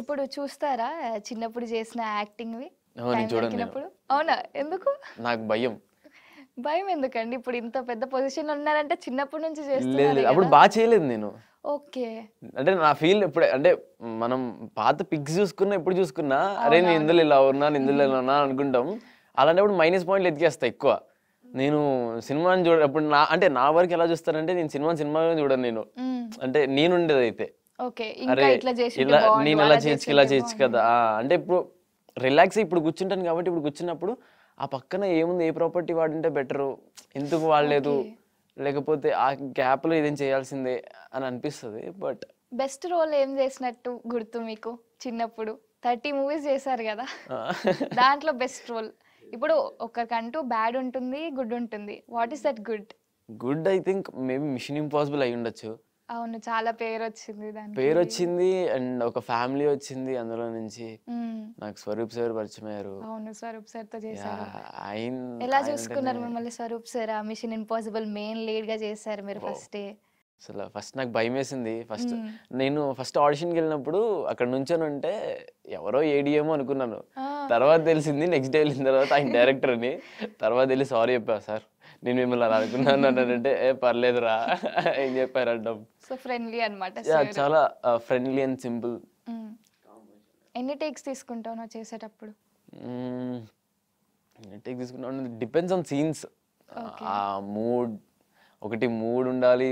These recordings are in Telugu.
ఇప్పుడు చూస్తారా చిన్నప్పుడు చేసిన యాక్టింగ్‌వి నేను టైం చూడను నేను. దొరికినప్పుడు? అవునా? ఎందుకు? నాకు భయం. భయం ఎందుకండి? ఇప్పుడు ఇంత పెద్ద పొజిషన్‌లో ఉన్నారంటే చిన్నప్పటి నుంచి లేదు చేస్తున్నారే లేదు. అప్పుడు గదా! చేయలేదు నేను. ఓకే. అంటే నా ఫీల్ ఎప్పుడే అంటే మనం పాత పిక్స్ చూసుకున్నా, ఎప్పుడు చూసుకున్నా అరే! నేను అవునవును. ఇందులో ఇలా ఉన్నాను, ఇందులో ఇలా ఉన్నాను అనుకుంటాం. అలాంటప్పుడు మైనస్ పాయింట్లు ఎతికేస్తా ఎక్కువ. నేను సినిమాని అప్పుడు అంటే నా వరకు ఎలా చూస్తానంటే నేను సినిమాగా చూడను నేను. హ్మ్. అంటే నేనుండేదైతే. ఓకే. ఇంకా అరే! ఇట్లా చేసుంటే ఇలా బావుండు. నేను ఇలా అలా చేయొచ్చు, ఇలా చేసుంటే చేయొచ్చు కదా! బావుండని. అంటే ఇప్పుడు రిలాక్స్ ఇప్పుడు కూర్చుంటాను కాబట్టి ఇప్పుడు కూర్చున్నప్పుడు ఆ పక్కన ఏముంది ఏ ప్రాపర్టీ వాడుంటే బెటరు. ఎందుకు వాడలేదు? ఓకే. లేకపోతే ఆ గ్యాప్‌లో ఇదేం చేయాల్సిందే అని అనిపిస్తది. బట్ బెస్ట్ రోల్ ఏం చేసినట్టు గుర్తు మీకు చిన్నప్పుడు? 30 మూవీస్ చేశారు గదా! దాంట్లో బెస్ట్ రోల్. ఇప్పుడు ఒకరికంటూ బ్యాడ్ ఉంటుంది, గుడ్ ఉంటుంది. What is that good? Good I think maybe 'Mission Impossible' అయ్యుండొచ్చు. అవును. చాలా పేరొచ్చింది దానికి. పేరొచ్చింది అండ్ ఒక ఫ్యామిలీ వచ్చింది అందులో నుంచి. హ్మ్. నాకు 'స్వరూప్ సార్' పరిచయమయ్యారు. అవును. 'స్వరూప్ సార్‌తో' చేశారు. యాహ్! ఎలా ఆయనంటేనే చూసుకున్నారు మిమ్మల్ని 'స్వరూప్ సార్'? ఆ 'మిషన్ ఇంపాసిబుల్' మెయిన్ లీడ్‌గా చేశారు మీరు వావ్! ఫస్టే. అసల ఫస్ట్ నాకు భయమేసింది. హ్మ్. నేను ఫస్ట్ ఆడిషన్‌కెళ్ళినప్పుడు అక్కడ నుంచొనుంటే ఎవరో ఏడీఏమో అనుకున్నాను. ఆ! తర్వాత తెలిసింది నెక్స్ట్ డే ఎళ్ళిన తర్వాత ఆయన డైరెక్టర్ అని. తర్వాత ఎళ్లి సారీ చెప్పా సార్. నేను మిమ్మల్ని అలా అనుకున్నాను అన్నానంటే, "ఏ పర్లేదురా ఏం చెప్పారంటాం." సో, ఫ్రెండ్లీ అన్నమాట యాహ్! సార్. చాలా ఫ్రెండ్లీ అండ్ సింపుల్. హ్మ్. ఎన్ని టేక్స్ తీసుకుంటావు నువ్వు చేసేటప్పుడు? హ్మ్. టేక్ తీసుకున్నాను డిపెండ్స్ ఆన్ సీన్స్. ఓకే. ఆ మూడ్ ఒకటి మూడ్ ఉండాలి.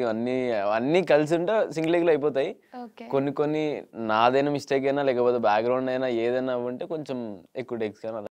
అన్నీ కలిసుంటే సింగిల్ టేక్‌లో అయిపోతాయి. ఓకే. కొన్ని కొన్ని నాదైనా మిస్టేక్ అయినా లేకపోతే బ్యాక్‌గ్రౌండ్ అయినా ఏదైనా ఉంటే కొంచెం ఎక్కువ టేక్స్ కానీ అలా